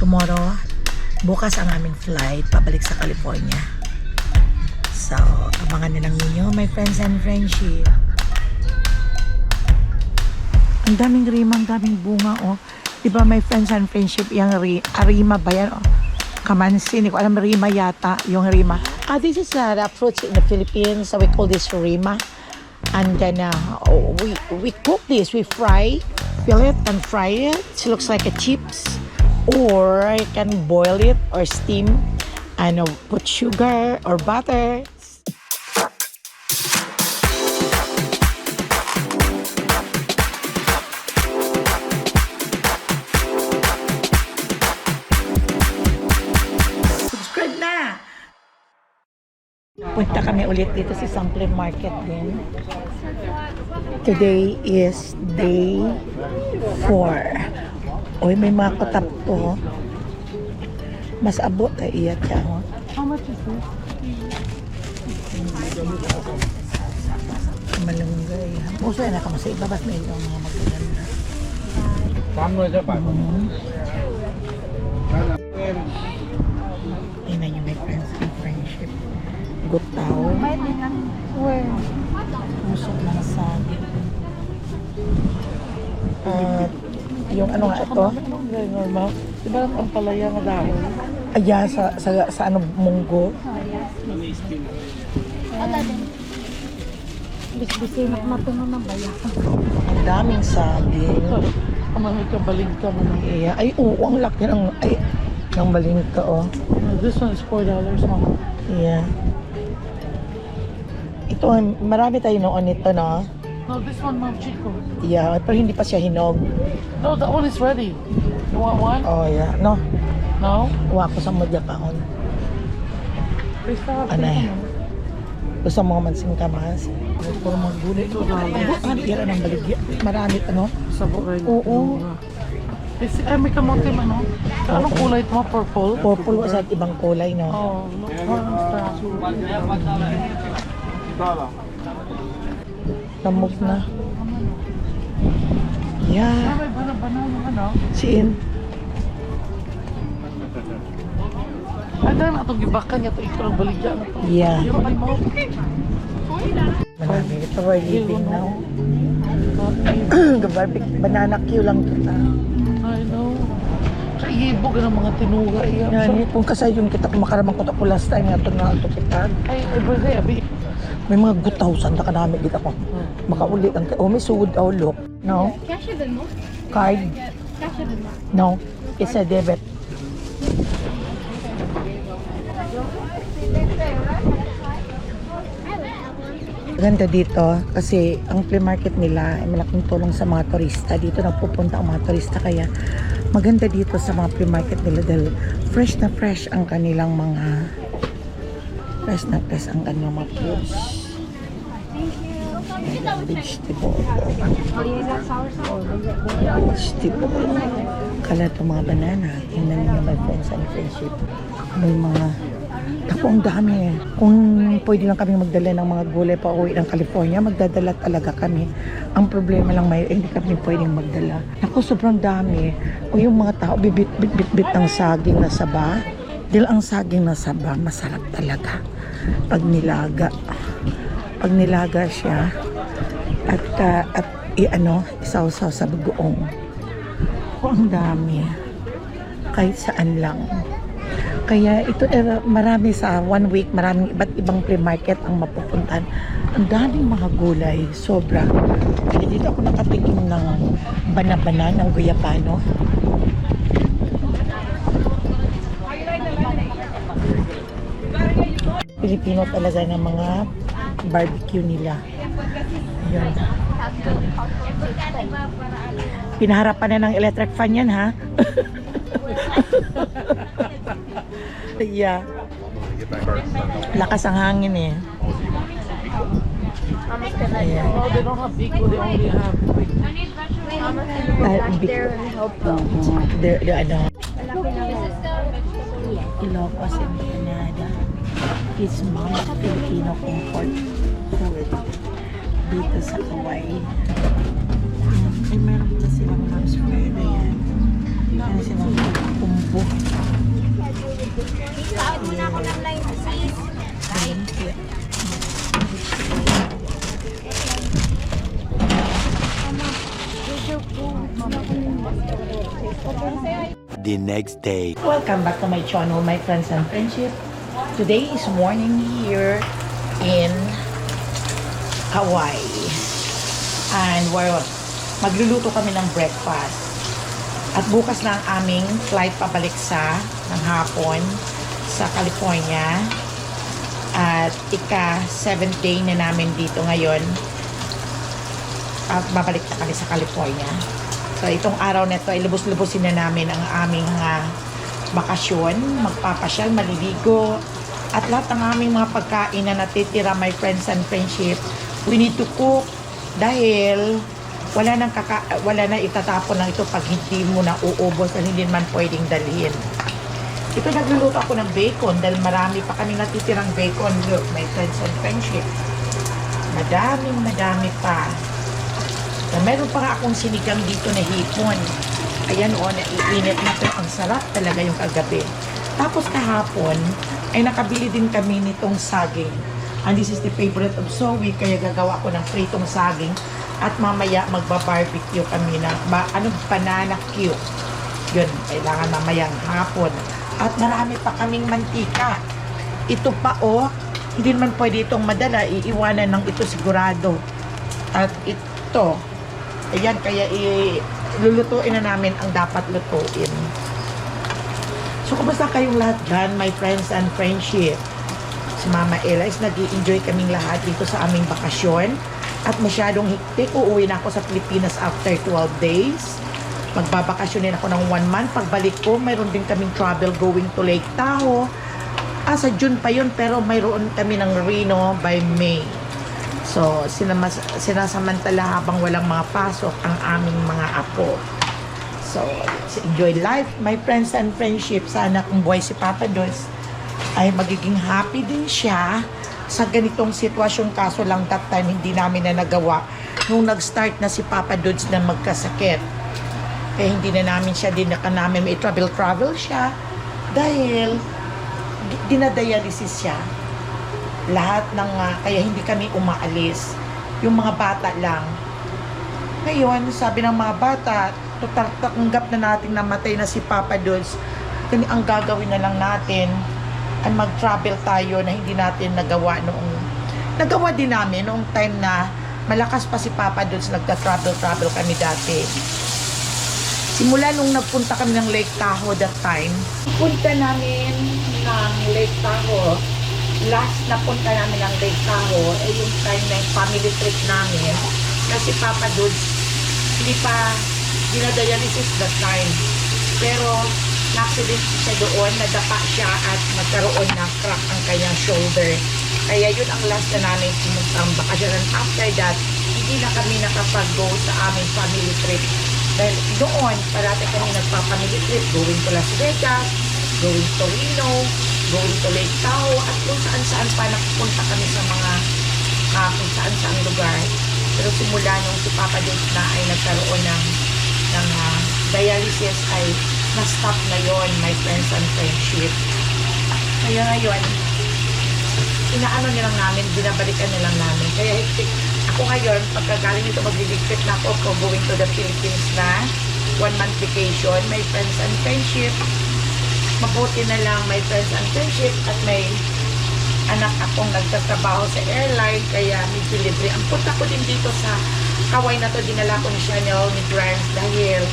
tomorrow, bukas ang aming flight pabalik sa California. So, abangan na lang ninyo, my friends and friendship. Ang daming rima, ang daming bunga, oh. Diba, my friends and friendship, yung arima ba yan, oh? Kamansi, hindi ko alam, rima yata, yung rima. This is the fruits in the Philippines, so we call this rima. And then, we cook this, we fill it and fry it. It looks like a chips. Or I can boil it or steam and put sugar or butter. Subscribe na! Punta kami ulit dito sa Sample Market din. Today is day 4. Oy, may mga kutap to. Mas abot ay iya siya. How much is this? Malunggay. Puso na ka mo sa iba. Ba't may mga magaganda? Tingnan niyo, my friends and friendship. Gutaw. Puso na sabi. Yung ano nga ito? Normal. Diba ang palaya nga dahon? Aya sa ano munggo. Bisbisin at matungo ng bayan. Ang daming saging. Kamahal ka baligka mo na. Iya. Ay, oo, ang laki ng balingka, oh. This one is $4, mama. Yeah. Ito, marami tayo noon nito, no? No, this one, Ma'am Chico. Yeah, pero hindi pa siya hinog. No, that one is ready. You want one? Oh, yeah. No, No? huwa ko sa mudya kaon. Please stop. Ano eh? Gusto mo mansing kamas? Puro magbuli ito dahil. Ano, ira ng baligya. Marami, ano? Sabok rin. Oo. May kamote man, no? Anong kulay ito, ma? Purple? Purple sa ibang kulay, no? Oh, look. Namog na. Yeah. May banana, ano? Siin. Ay, dahil na itong gibakan niya ito. Ito ang baligya na ito. Yeah. Yung ay mo. Marami. Ito we're living now. Banana Q lang kita. I know. Kaibog ng mga tinuga. Yan, kung kasay yung kita kumakaramang ko ito last time nga ito na ito kita. Ay, everyday, abi. May mga gutaw, sanda ka namin dito ako. Makaulit ang oh, may sugod, oh, look. No? Cash or Venmo? Card? Cash or Venmo? No. It's a debit. Ganda dito kasi ang flea market nila ay malaking tulong sa mga turista. Dito nagpupunta ang mga turista kaya maganda dito sa mga flea market nila dahil fresh na fresh ang kanilang mga fruits. Vegetable. Kala ito mga banana. Tingnan niyo my friends and friendship. May mga ako ang dami eh. Kung pwede lang kami magdala ng mga gulay pa uwi ng California, magdadala talaga kami. Ang problema lang hindi kami pwedeng magdala. Ako sobrang dami. O yung mga tao bit ng saging na saba. Dahil ang saging na saba, masarap talaga. Pag nilaga siya at isaw-saw sa bagoong. O ang dami. Kahit saan lang. Kaya ito marami sa 1 week, maraming iba't ibang flea market ang mapupuntahan. Ang daming mga gulay, sobra. Kaya dito ako nakatingin ng bana-bana ng guyapano. Pilipino talaga ng mga barbecue nila. Yun. Pinaharapan na ng electric fan yan, ha? Yeah. Lakas ang hangin eh. Ayan. No, they don't have big, they only have big. The ano? Ilocos and Canada. It's Mom's Filipino comfort food dito sa Hawaii. Ay, meron pa silang Mom's food. Ayan. Meron silang kumbo. the next day. Welcome back to my channel, my friends and friendship. Today is morning here in Hawaii. And magluluto kami ng breakfast. At bukas na ang aming flight pabalik ng hapon sa California. At 7th day na namin dito ngayon. At babalik na kami sa California. So itong araw na ito ay lubos-lubosin na namin ang aming bakasyon. Magpapasyal, maliligo. At lahat ng aming mga pagkain na natitira, my friends and friendship, we need to cook. Dahil wala na itatapon ng ito pag hindi mo na uubos at hindi man pwedeng dalhin. Ito nagluluto ako ng bacon dahil marami pa kami natitirang bacon. Look, my friends and friendship. Madami pa. Na meron pa nga akong sinigang dito na hipon. Ayan o, naiinit na ito. Ang sarap talaga yung kagabi. Tapos kahapon ay nakabili din kami nitong saging. And this is the favorite of Zoe, kaya gagawa ko ng pritong saging. At mamaya magba-barbecue kami ng banana cue. Yun, kailangan mamayang hapon. At marami pa kaming mantika. Ito pa hindi naman pwede itong madala. Iiwanan ng ito sigurado. At ito, ayan, kaya lulutuin na namin ang dapat lutuin. So, kumusta kayong lahat dyan, my friends and friendship? Si Mama Ella is nag-i-enjoy kaming lahat dito sa aming bakasyon. At masyadong hiktik. Uuwi na ako sa Pilipinas after 12 days. Magbabakasyonin ako ng 1 month. Pagbalik ko, mayroon din kaming travel going to Lake Tahoe. Sa June pa yun, pero mayroon kami ng Reno by May. So, sinasamantala habang walang mga pasok ang aming mga apo. So, enjoy life, my friends and friendship. Sana kung buhay si Papa Dos, ay magiging happy din siya sa ganitong sitwasyon. Kaso lang that time hindi namin na nagawa nung nag-start na si Papa Dudes na magkasakit. Kaya hindi na namin siya namin may travel siya dahil dinadialysis siya. Lahat ng kaya hindi kami umaalis. Yung mga bata lang. Ngayon, sabi ng mga bata, total tanggap na natin namatay na si Papa Dudes. Ang gagawin na lang natin ay mag-travel tayo na hindi natin nagawa noong. Nagawa din namin noong time na malakas pa si Papa Dudes, nagka-travel kami dati. Simula nung nagpunta kami ng Lake Tahoe that time, punta namin ng Lake Tahoe. Last na punta namin ng Lake Tahoe ay yung time na yung family trip namin na si Papa Dudes hindi pa dinadialysis that time. Pero na-accident siya doon, nadapa siya at magkaroon ng crack ang kanyang shoulder. Kaya yun ang last na namin pumuntang bakasyon. After that, hindi na kami nakapag-go sa aming family trip. Dahil doon, parati kami nagpa-family trip, going to Las Vegas, going to Reno, going to Lake Tahoe, at kung saan-saan pa napupunta kami sa mga kung saan-saan lugar. Pero simula nung si Papa Dave na ay nagkaroon ng dialysis ay na-stop na yon, my friends and friendship. Kaya ngayon, inaano nilang namin, binabalikan nilang namin. Kaya ako ngayon, pagkagaling nito, magliligpit na ako for going to the Philippines na 1 month vacation, my friends and friendship. Mabuti na lang, my friends and friendship, at may anak akong nagtatrabaho sa airline, kaya medyo libre. Ang punta ko din dito sa Hawaii na to, dinala ko ni Chanel, ni Grimes, dahil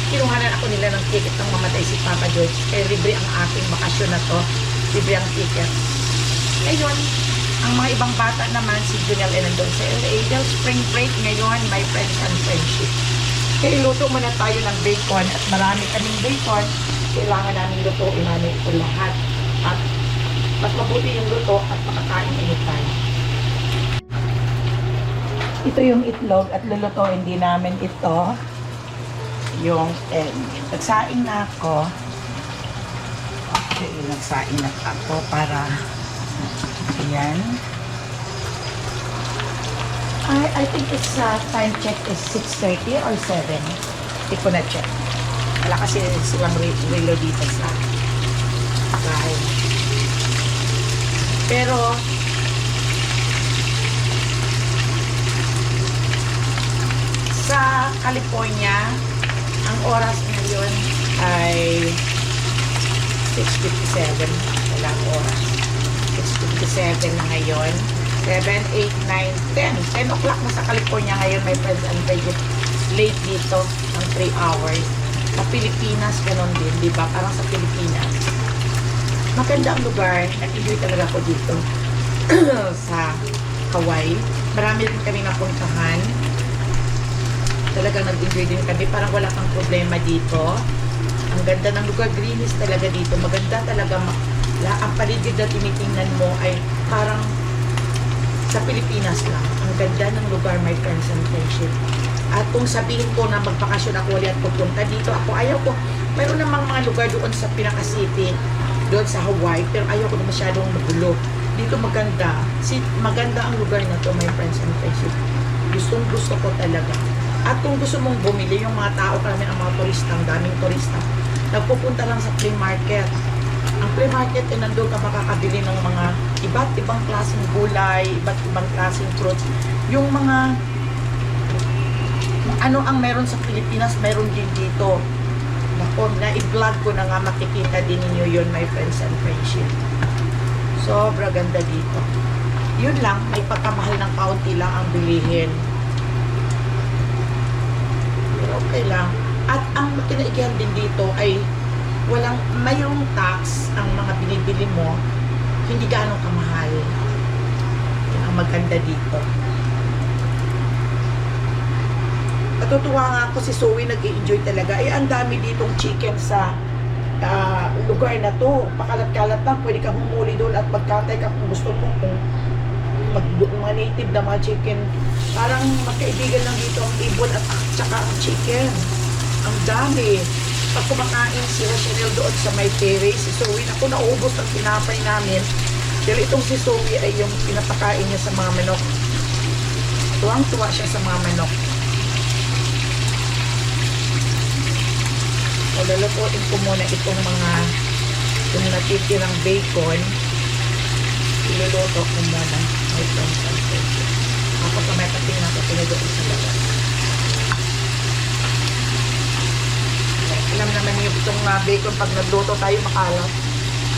kinuhanan ako nila ng ticket ng mamatay si Papa George. Kaya libre ang aking bakasyon na to, libre ang ticket. Ngayon, ang mga ibang bata naman, si Junel ay nandun sa LA, they'll spring break ngayon, my friends and friendship. Kaya luto muna tayo ng bacon, at marami kaming bacon, kailangan namin lutuin namin ito lahat. At mas mabuti yung luto at makakain anytime. Ito yung itlog at lulutuin din namin ito, yung egg. Nagsaing na ako. Okay, nagsaing na ako para ayan. I think it's time check is 6:30 or 7. Hindi ko na check. Wala kasi silang relo dito sa bahay. Pero sa California, ang oras ngayon ay 6:57. Walang oras. 6:57 na ngayon. 7, 8, 9, 10. 10 o'clock na sa California ngayon, my friends and friends. Late dito ng 3 hours. Sa Pilipinas, ganun din, di ba? Parang sa Pilipinas. Maganda ang lugar. Nag-enjoy talaga ako dito sa Hawaii. Marami rin kami napuntahan. Talagang nag-enjoy din kami. Parang wala kang problema dito. Ang ganda ng lugar. Greenish talaga dito. Maganda talaga. Ang paligid na tinitingnan mo ay parang sa Pilipinas lang. Ang ganda ng lugar, my friends and friendship. At kung sabihin ko na magbakasyon ako ulit at pupunta dito, ako ayaw ko. Mayroon namang mga lugar doon sa pinaka-city, doon sa Hawaii, pero ayaw ko na masyadong magulo. Dito maganda. Maganda ang lugar na to, my friends and friendship. Gustong gusto ko talaga. At kung gusto mong bumili, yung mga tao, karami ang mga turista, ang daming turista, nagpupunta lang sa flea market. Ang flea market ay nandun ka makakabili ng mga iba't ibang klaseng gulay, iba't ibang klaseng fruits. Yung mga ano ang meron sa Pilipinas, meron din dito. Nako, na-i-vlog ko na nga, makikita din ninyo yun, my friends and friendship. Sobra ganda dito. Yun lang, may pagkamahal ng kaunti lang ang bilihin. Pero okay lang. At ang kinaigihan din dito ay mayroong tax ang mga binibili mo, hindi gaano kamahal. Yan ang maganda dito. Natutuwa nga ako si Zoe, nag-i-enjoy talaga. Ang dami ditong chicken sa lugar na to. Pakalat-kalat lang, pwede kang humuli doon at magkatay ka kung gusto mo. Kung mga native na mga chicken, parang magkaibigan lang dito ang ibon at saka ang chicken. Ang dami. Pag kumakain sila Chanel doon sa may terrace, si Zoe, ako naubos ang tinapay namin. Pero itong si Zoe ay yung pinapakain niya sa mga manok. Tuwang-tuwa siya sa mga manok. So, lulutuin ko muna itong mga yung natitirang bacon. Iluluto ko muna. May friends. Tapos may patingin ako pinadoon sa labas. Alam naman yung itong bacon pag nagluto tayo makalat.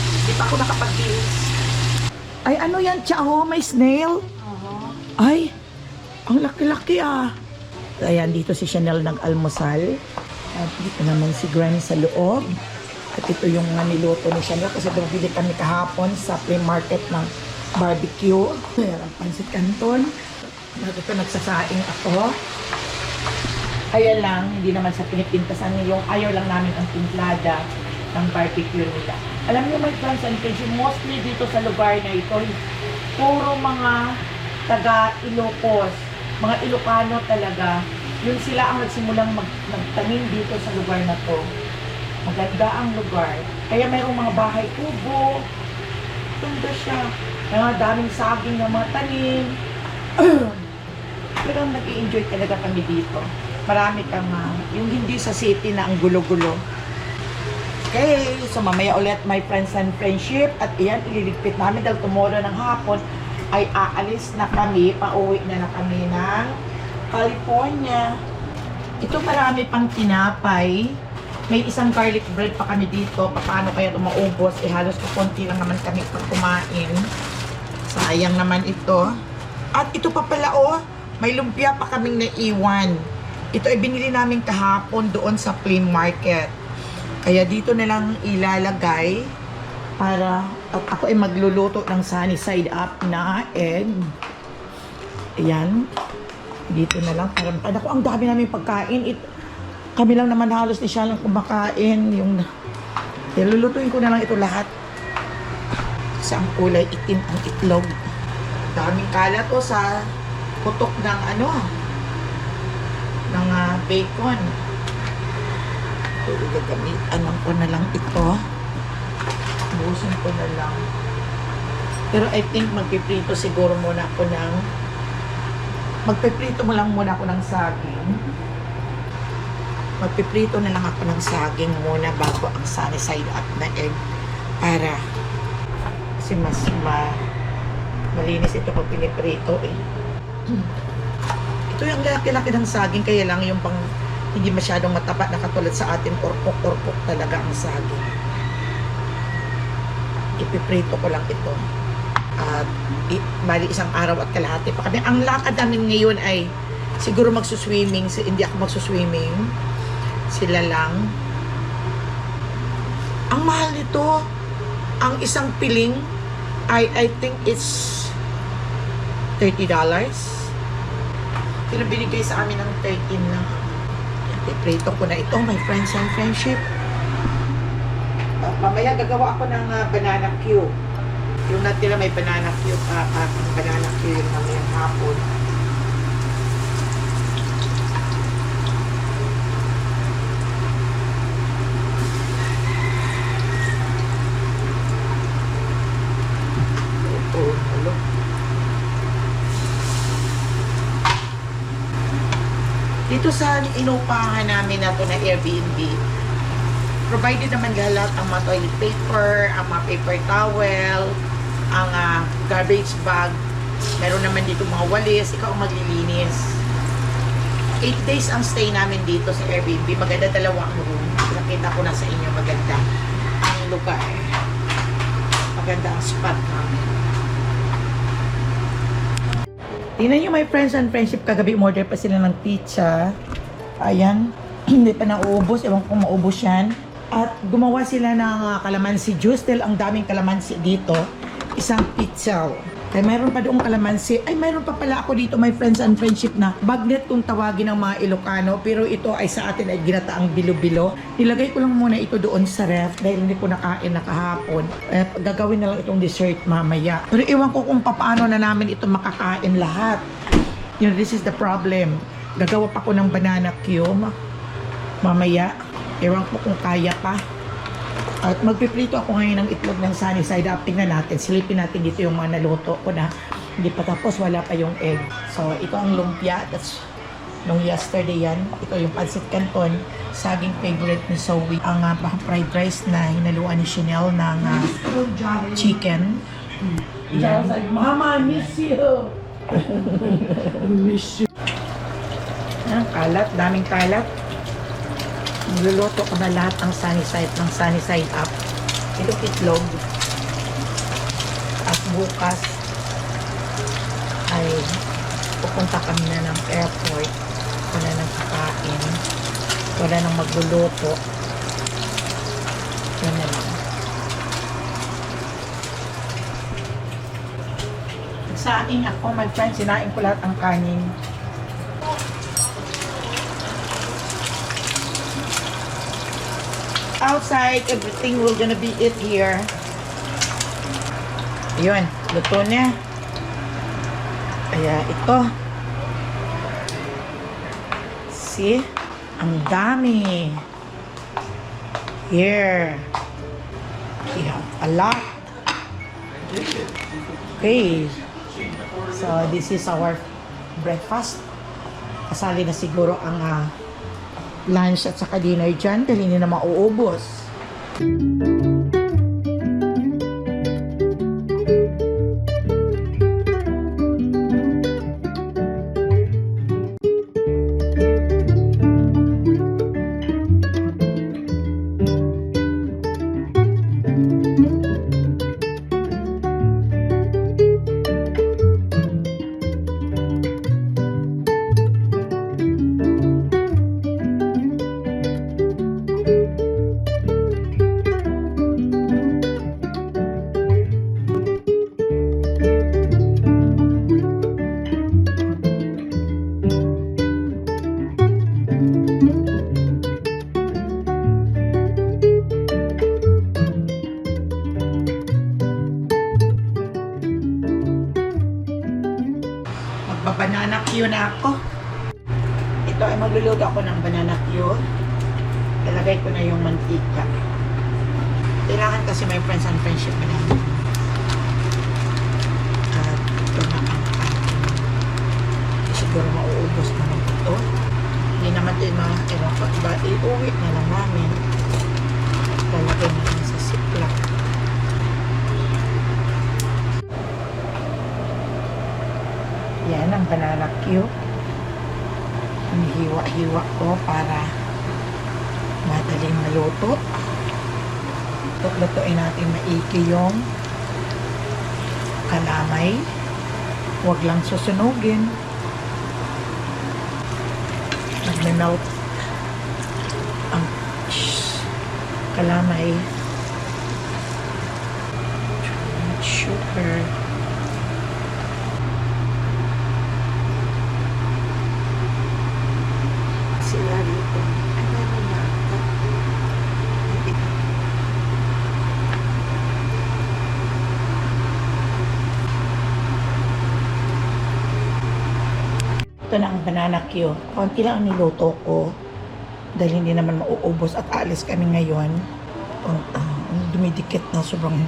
Hindi pa ako nakapag-bihis. Ay, ano yan? Tiyaho, may snail? Ay, ang laki-laki ah. Ayan, dito si Chanel nag-almusal. At dito naman si Granny sa loob. At ito yung niluto ni Chanel kasi bumili kami kahapon sa flea market ng barbecue. Ayan, ang pansit canton. Dito nagsasaing ako. Ayan lang, hindi naman sa pinipintasan yung ayaw lang namin ang timplada ng barbecue nila. Alam niyo, my friends and friends, mostly dito sa lugar na ito, puro mga taga-Ilocos, mga Ilocano talaga. Yun sila ang nagsimulang magtanim dito sa lugar na to. Maganda ang lugar. Kaya mayroong mga bahay kubo. Tunda siya. May mga daming saging na mga tanim. Pero nag-i-enjoy talaga kami dito. Marami kang yung hindi sa city na ang gulo-gulo. Okay, so mamaya ulit my friends and friendship. At iyan, ililigpit namin dahil tomorrow ng hapon ay aalis na kami. Pauwi na kami ng California. Ito marami pang tinapay. May isang garlic bread pa kami dito. Paano kaya ito maubos? Halos kukunti lang naman kami pag kumain. Sayang naman ito. At ito pa pala may lumpia pa kaming naiwan. Ito ay binili namin kahapon doon sa flea market. Kaya dito na lang ilalagay para at ako ay magluluto ng sunny side up na egg. Ayan. Dito na lang. Ako, ang dami namin pagkain. Kami lang naman halos ni siya lang kumakain. Lulutuin ko na lang ito lahat. Kasi ang kulay itim ang itlog. Daming kalat sa putok ng ng bacon. So, gagamitan ko na lang ito. Busin ko na lang. Pero I think magpiprito siguro muna ako magpiprito mo lang muna ako ng saging. Magpiprito na lang ako ng saging muna bago ang sunny side up na egg. Para kasi mas malinis ito pag piniprito eh. Ito yung laki-laki ng saging, kaya lang yung pang Hindi masyadong mataba na katulad sa atin, orpok-orpok talaga ang saging. Ipiprito ko lang ito. At bali isang araw at kalahati pa kami. Ang lakad namin ngayon ay siguro magsuswimming. Hindi ako magsuswimming. Sila lang. Ang mahal nito. Ang isang piling ay I think it's $30. Binigay sa amin ng 13 lang. Iprito ko na ito, my friends and friendship. Mamaya gagawa ako ng banana cue. Yung natira may banana cue pa, banana cue yung mamayang hapon. Ito, halo. Dito sa inupahan namin na to na Airbnb, provided naman lahat ang mga toilet paper, ang mga paper towel, ang garbage bag. Meron naman dito mga walis, ikaw ang maglilinis. 8 days ang stay namin dito sa Airbnb. Maganda dalawa ang room. Nakita ko na sa inyo, maganda ang lugar. Maganda ang spot namin. Tingnan nyo my friends and friendship, kagabi umorder pa sila ng pizza. Ayan, hindi pa nauubos, ewan kung maubos yan. At gumawa sila ng kalamansi juice dahil ang daming kalamansi dito. Isang pizza. Kaya mayroon pa doong kalamansi. Ay, mayroon pa pala ako dito my friends and friendship na bagnet kung tawagin ng mga Ilocano. Pero ito ay sa atin ay ginataang bilo-bilo. Nilagay ko lang muna ito doon sa ref dahil hindi ko nakain na kahapon. Gagawin na lang itong dessert mamaya. Pero iwan ko kung paano na namin ito makakain lahat. You know, this is the problem. Gagawa pa ko ng banana cue mamaya. Ewan ko kung kaya pa. At magpiprito ako ngayon ng itlog ng sunny side up. Tingnan natin. Silipin natin dito yung mga naluto ko na hindi pa tapos. Wala pa yung egg. So, ito ang lumpia. That's nung yesterday yan. Ito yung pancit canton. Saging favorite ni Zoe. Ang fried rice na hinaluan ni Chanel ng chicken. Yan. Mama, I miss you. I miss you. Kalat. Daming kalat. Niluluto ko na lahat ng sunny side up. Itong itlog. At bukas ay pupunta kami na ng airport. Wala nang kakain. Wala nang magluluto. Yun na lang. Nagsaing ako, my friends. Sinain ko lahat ang kanin. Outside, everything will gonna be it here. Yun, luto na. Kaya ito. See? Ang dami. Here. We have a lot. Okay. So, this is our breakfast. Kasali na siguro ang lunch at saka dinner dyan dahil hindi na mauubos. Banana cue na ako. Ito ay magluluto ako ng banana cue. Ilagay ko na yung mantika. Kailangan kasi may friends and friendship na. At ito na ang ating. Siguro mauubos naman ito. Hindi naman ito yung mga kinakot. But iuwi na lang namin. Lalagay na lang sa ziplock. Yan ang banana cue. Hiwa-hiwa ko para madaling maluto. Lutuin natin maigi yung kalamay. Huwag lang susunugin. Nag-melt ang kalamay. Sugar. Sila dito. Ano na yata? Ito na ang banana Q. Konti lang ang niluto ko. Dahil hindi naman mauubos at alis kami ngayon. Dumidikit na sobrang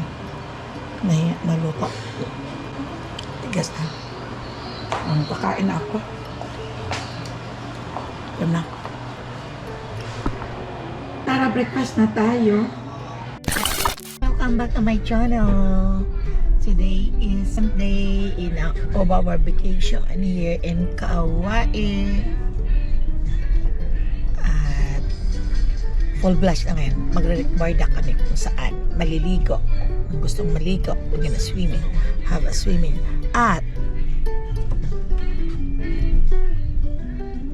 naluto. Tigas na. Pakain na ako. Ito na. Tara, breakfast na tayo. Welcome back to my channel. Today is Sunday in of our vacation here in Kauai. At full blush na ngayon. Magre-record kami kung saan maliligo. Kung gustong maligo, we're gonna swimming. Have a swimming. At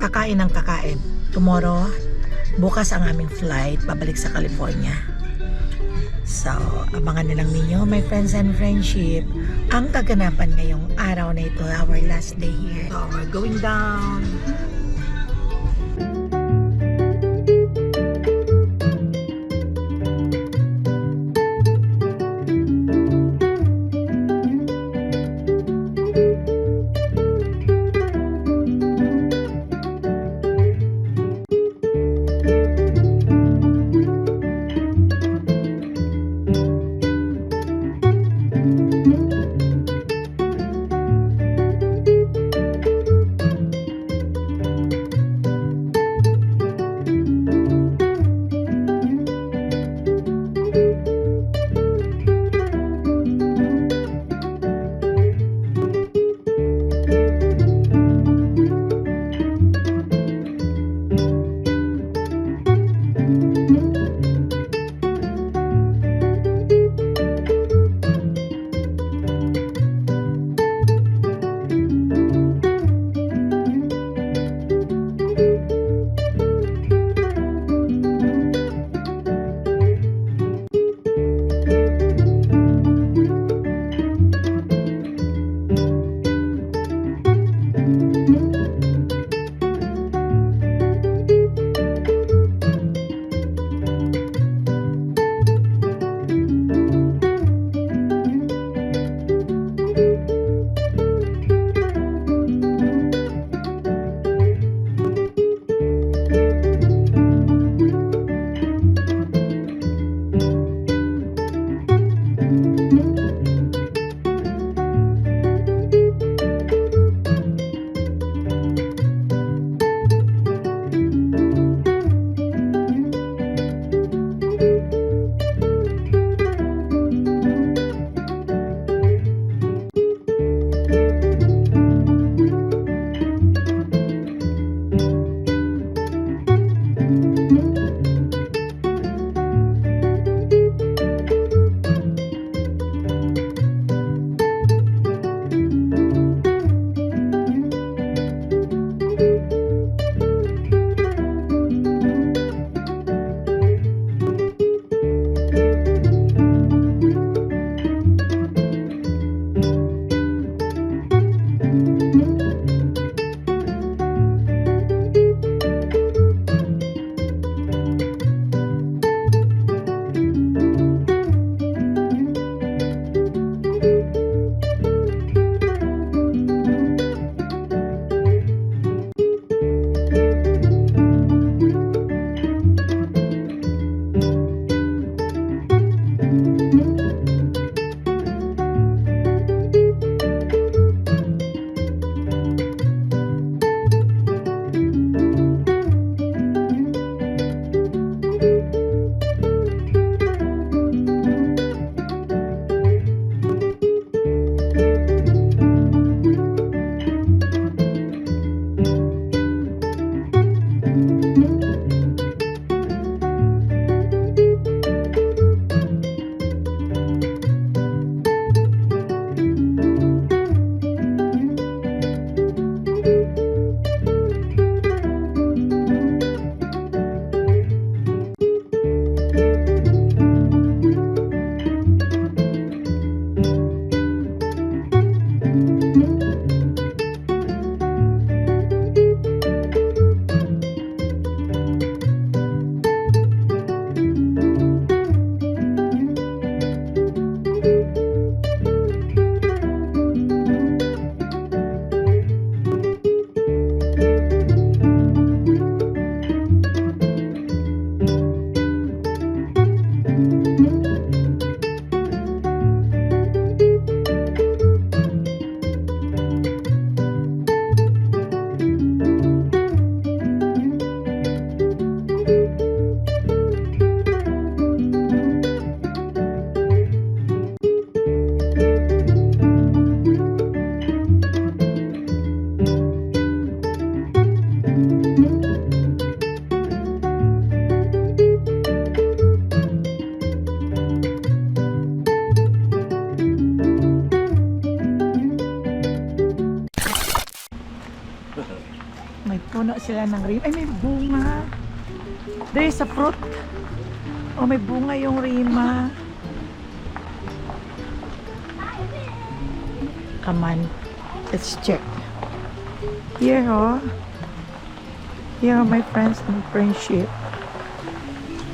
kakain ng kakain. Tomorrow, bukas ang aming flight pabalik sa California. So, abangan na lang ninyo, my friends and friendship, ang kaganapan ngayong araw na ito, our last day here. So, we're going down. sila ng rima. Ay, may bunga. There is a fruit. Oh, may bunga yung rima. Come on. Let's check. Here, oh. Here are my friends and friendship.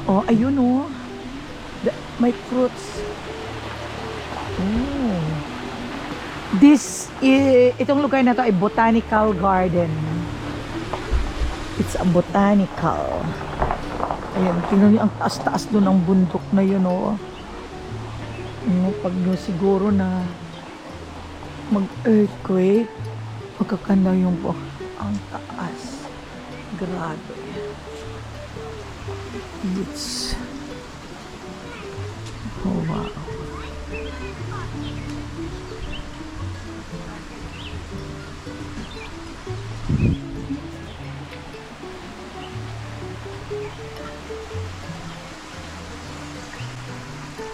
Oh, ayun, oh. My fruits. Oh. Itong lugar na to ay botanical garden. It's a botanical. Ayan, tingnan niyo ang taas-taas doon ng bundok na yun, oh. Pag siguro na mag-earthquake, magkakanda yung po. Ang taas. Grabe. It's... Oh, wow.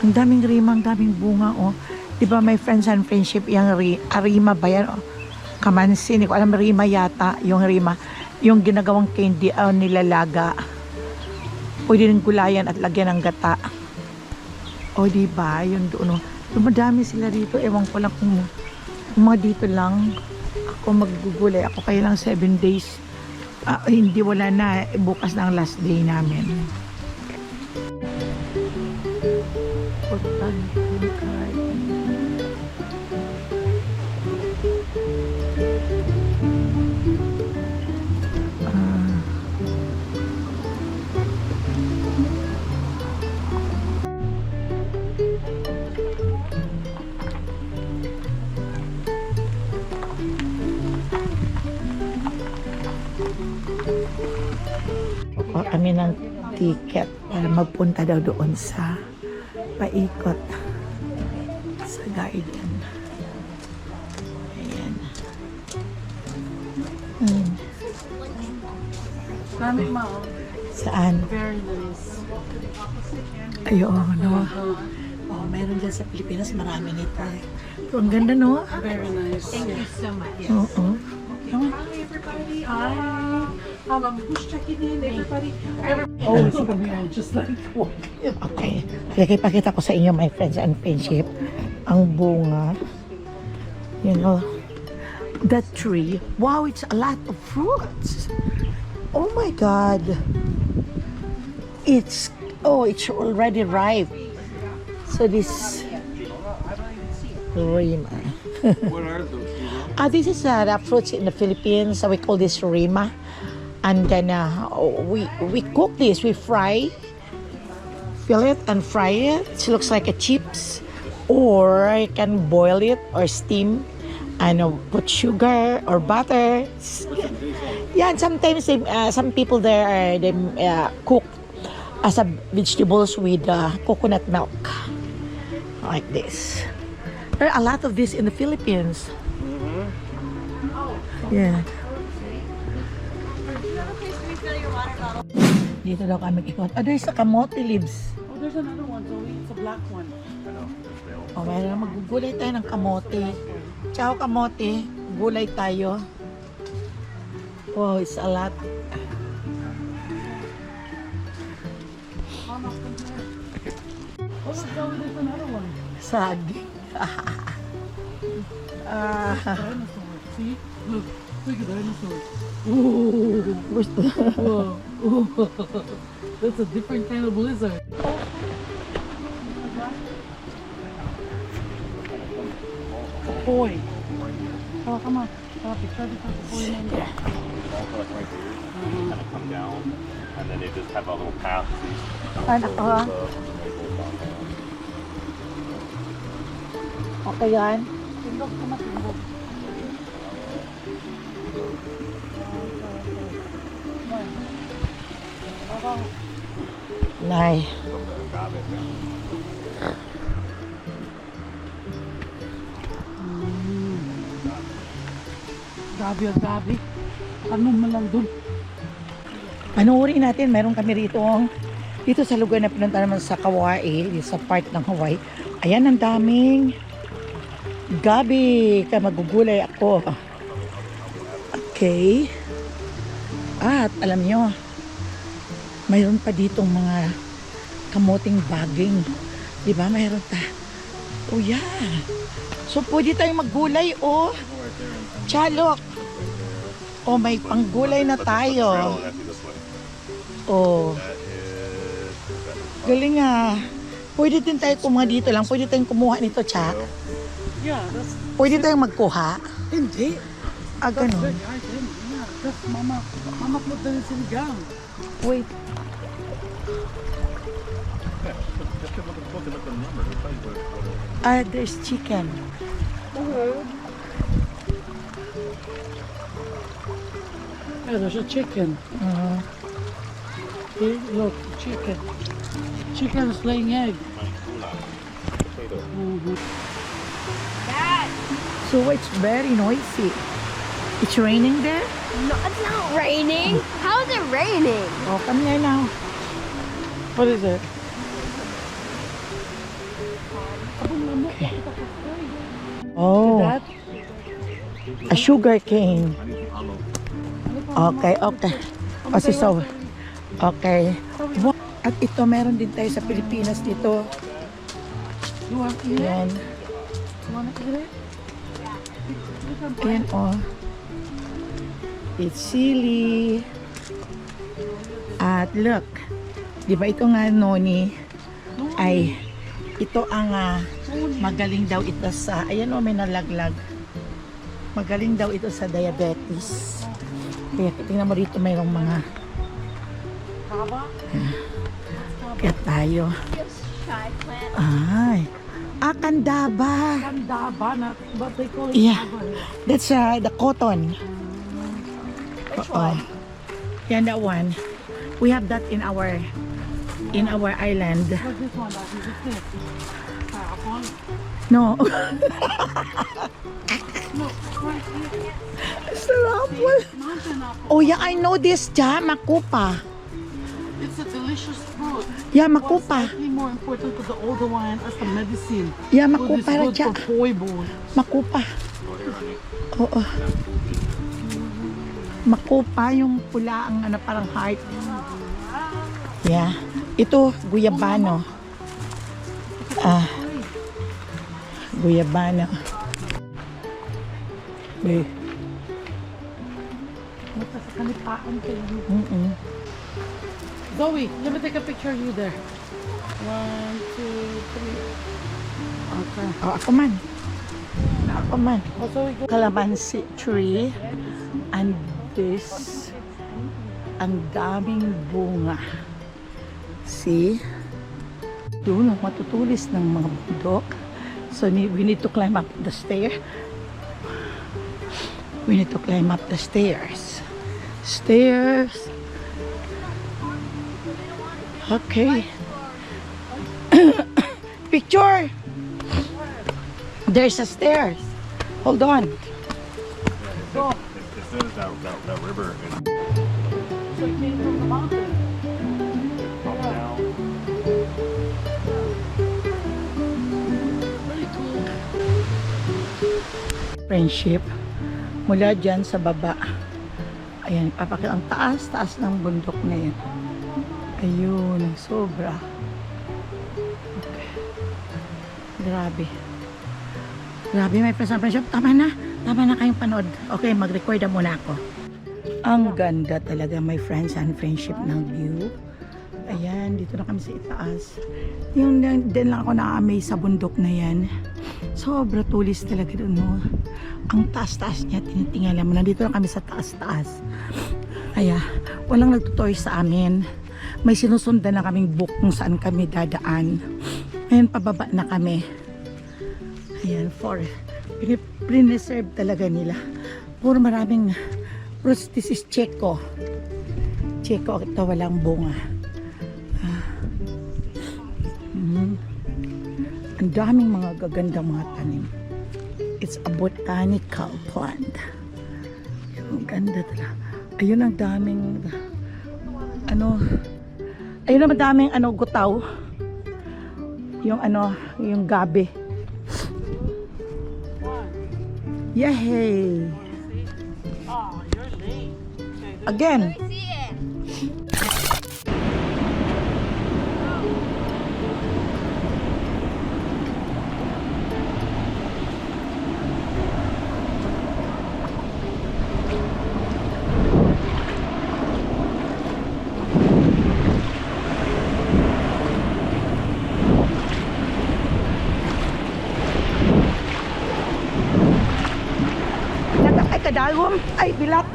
Ang daming rima, ang daming bunga, oh. Di ba may friends and friendship yung rima ba yan? Oh. Kamansi, hindi ko alam, rima yata, yung rima. Yung ginagawang candy, nilalaga. Pwede rin gulayan at lagyan ng gata. O, di ba? Yun doon, oh. Dumadami sila dito. Ewan ko lang kung mga dito lang ako maggugulay. Ako kaya lang 7 days. Hindi, wala na. Bukas na ang last day namin. Kuha kami ng ticket para magpunta daw doon sa paikot sa garden. Ayan. Dami, ma. Saan? Very nice. Ayo, ano? Oh, meron dyan sa Pilipinas, marami nito. So, ang ganda, no? Very nice. Thank you so much. Oo. Hi, everybody. Hi. Who's checking in? Everybody. Oh, it's gonna be just like walking. Okay. Kaya ipakita ko sa inyo, my friends and friendship, ang bunga. You know, that tree. Wow, it's a lot of fruits. Oh my God. It's already ripe. So this rima. What are those? This is the fruits in the Philippines. We call this rima. And then we cook this. We fry, fill it and fry it. It looks like a chips. Or you can boil it or steam and put sugar or butter. Yeah, and sometimes some people there they cook as a vegetables with coconut milk. Like this. There are a lot of this in the Philippines. Yeah. Dito daw kami ikot. Oh, there's a kamote leaves. Oh, there's another one, Zoe. It's a black one. Oh, mayroon magugulay tayo ng kamote. Ciao, kamote. Gulay tayo. Wow, it's a lot. Oh, look, Zoe, there's another one. Saging. Dinosaur. See? Look. Look at dinosaur. Ooh, where's the... Whoa. Whoa. That's a different kind of lizard. Boy. Oh, come on. Picture the boy name. All like right here, kind of come down, and then they just have a little path. Anak ko, ha? Okay yan. Tindog, come on, tindog. Nay. Gabi ang gabi. Ano man lang dun? Panuorin natin, meron kami rito dito sa lugar na pinunta naman sa Kauai, sa part ng Hawaii. Ayan, ang daming gabi. Kaya magugulay ako. Okay. At alam nyo, mayroon pa ditong mga kamuting baging. Diba? Mayroon ta. Oh yeah. So pwede tayong maggulay oh. Chalok. Oh, may panggulay na tayo. Trail and actually this way. Oh. That is Galing ah. Pwede din tayo kumuha dito lang. Pwede tayong kumuha nito, Cha. Yeah, that's Pwede tayong magkuha. hindi. Ah, That's ganun. good. I didn't. Yeah, that's mama. Mama put that in sinigang. Wait. just look at the number. It'll tell you what it is. Ah, there's chicken. Yeah, there's a chicken. Here, look, chicken. Chicken is laying egg. Potato. So it's very noisy. It's raining there? No, it's not raining. How is it raining? Oh, come here now. What is it? Oh, That? a sugar cane. I need some olive. Okay, okay. O si so. Okay. At ito, meron din tayo sa Pilipinas dito. You want to eat it? Yan. You want to eat it? Ayan, oh. It's sili. At look. Di ba ito nga, Noni, ay ito ang magaling daw ito sa, ayan o, may nalaglag. Magaling daw ito sa diabetes. Kaya tingnan mo rito mayroong mga Kaba? kaya tayo. Shy plant. Ay. Kandaba. Kandaba, not, but they call it Yeah. kaba here. That's the cotton. Which Oo. one? Yan, that one. We have that in our island. What's this one? That is this? Apple? No. No, right here. Sarap. Mountain apple. Oh yeah, I know this, Ja. Makupa. It's a delicious fruit. Yeah, What's makupa. slightly more important to the older one as the medicine. Yeah, Food is makupa ra, good Ja. for boy bone. Makupa. Go here, honey. Oo. Makupa yung pula ang ano parang heart. Yeah. Ito, guyabano. Guyabano. Eh. Basta sa kanipaan kayo. Mm-mm. Zoe, let me take a picture of you there. 1, 2, 3. Okay. Oh, ako man. Ako man. Oh, Zoe, go. Calamansi tree. And this, ang daming bunga. See? Doon, ang matutulis ng mga bundok. So, we need to climb up the stair. We need to climb up the stairs. Stairs. Okay. Picture. There's a stairs. Hold on. As soon as that river is So it came from the mountain. up down, Very cool. Friendship. Mula dyan sa baba. Ayan, papakita ang taas ng bundok na yan. Ayun, sobra. Okay. Grabe. Grabe, may friendship. Tama na kayong panood. Okay, mag-record na muna ako. Ang ganda talaga, my friends and friendship ng view. Ayan, dito na kami sa itaas. Yung din lang ako na-amaze sa bundok na yan. Sobra tulis talaga doon, no? Ang taas-taas niya, tinitingala mo. Nandito na kami sa taas-taas. Kaya, walang nagtutoy sa amin. May sinusundan na kaming book kung saan kami dadaan. Ngayon, pababa na kami. Ayan, pinipreserve talaga nila. Puro maraming fruits. This is Checo. Checo, ito walang bunga. Ang daming mga gagandang mga tanim. It's a botanical plant. Ang ganda talaga. Ayun ang daming ayun ang daming gutaw. Yung gabi. Yay! Oh, you're late. Okay, Again. Let me see it. Ay, kadalwom. Ay, bilat.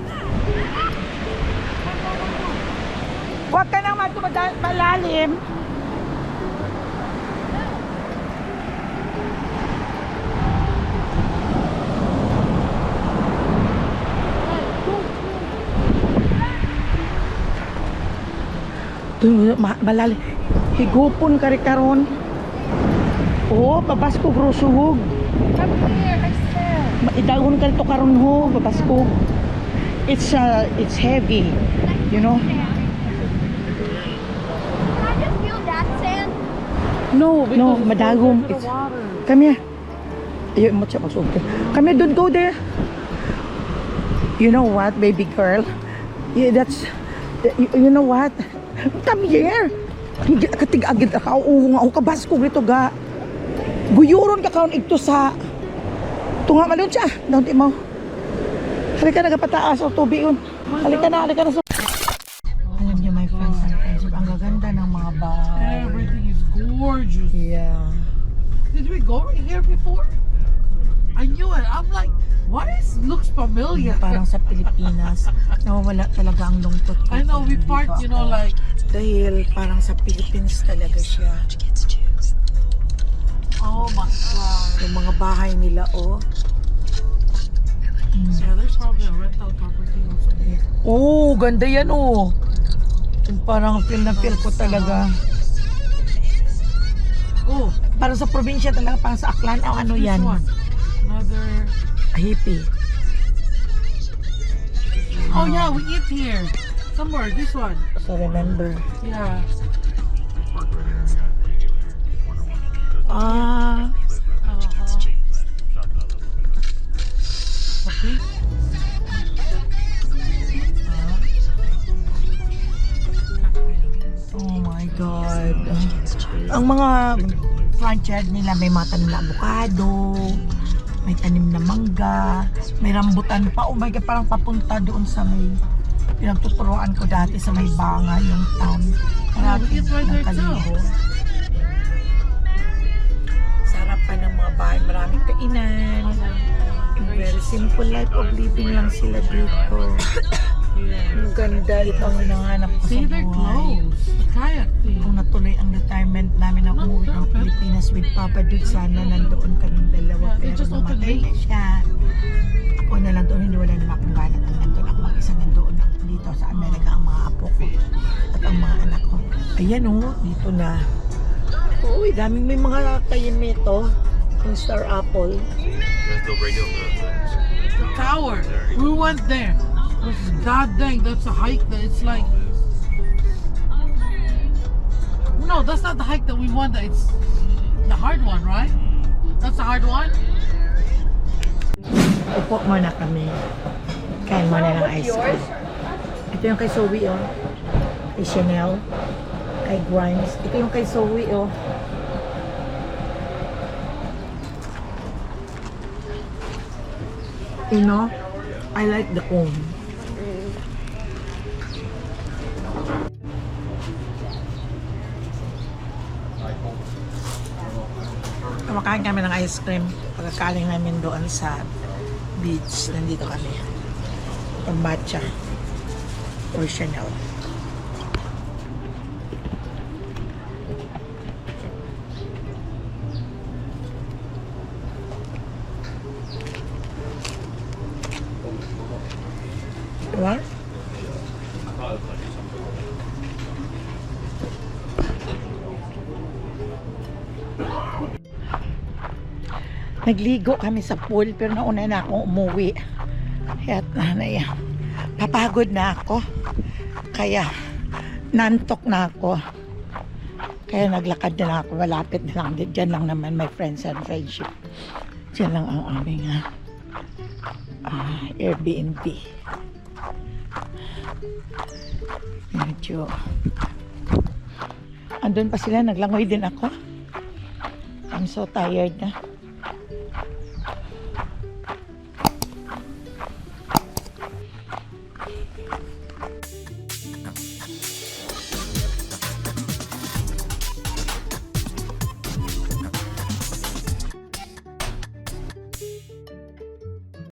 Huwag ka nang malalim. Malalim. Higupon ka rin karon. Oo, babas ko grusuhog. Come here, I said. Idalhon ka to karon ho, babas ko. It's heavy, you know. Can I just feel that sand? No, because No, it goes madagom. into the It's water. Come here. Ayaw mo siya pagsulti. Come here, don't go there. You know what, baby girl? Yeah, you know what? Come here. Katig-agid ka. Oo nga, kabas ko rito ga. Guyuron ka kaon ito sa... Tunga malun siya. Daon di mo. Halika na kapataas o tubig yun. Halika na sa... Alam niyo, my friends and friendship, ang gaganda ng mga bahay. Everything is gorgeous. Yeah. Did we go right here before? I knew it. I'm like, why looks familiar? Parang sa Pilipinas, nawawala talaga ang lungkot ko. I know we Dito parked, you know, ako. like, Dahil parang sa Philippines talaga siya. oh my god. Yung mga bahay nila, oh. Yeah, there's probably a rental property or something. Oh, ganda yan, oh. Yung parang feel na feel ko talaga. Oh, Parang sa probinsya talaga, parang sa Aklan, o ano this yan? one. Another. Hippie. Oh yeah, we eat here. Somewhere, this one. So remember. Yeah. Ah, Okay. oh my God. Ang mga front yard nila, may mga tanim na avocado, may tanim na mangga, may rambutan pa. Oh my God, parang papunta doon sa may pinagtuturuan ko dati sa may banga, yung we eat right ng there Kalibo. Sarap pa ng mga bahay, maraming kainan. Very simple life of living lang sila dito. Ang ganda, ito ang hinahanap ko sa See, they're buhay. closed. The kayak thing. Kung natuloy ang retirement namin na umuwi ng Pilipinas with Papa Dude, sana nandoon kaming dalawa. Yeah, they Pero just opened namatay na siya. Ako na lang doon, hindi wala naman akong galat ang nandun. Ako mag-isa nandoon ako dito sa Amerika, ang mga apo ko at ang mga anak ko. Ayan oh, dito na. Uy, daming may mga kayin nito. Yung Star Apple. There's the radio, The tower. We went there. God dang, that's a hike that it's like. No, that's not the hike that we wanted. It's the hard one, right? That's the hard one? Upo muna kami. Kain muna ng ice cream. Ito yung kay Zoe, oh. Kay Chanel. Kay Grimes. Ito yung kay Zoe, oh. You know, I like the cone. Kumakain kami ng ice cream pagkakaling namin doon sa beach. Nandito kami. Itong matcha or Chanel. Diba? Nagligo kami sa pool pero nauna na akong umuwi. Kaya papagod na ako. Kaya nantok na ako. Kaya naglakad na lang ako. Malapit na lang. Diyan lang naman my friends and friendship. Diyan lang ang aming Airbnb. Medyo. Andun pa sila, naglangoy din ako. I'm so tired na.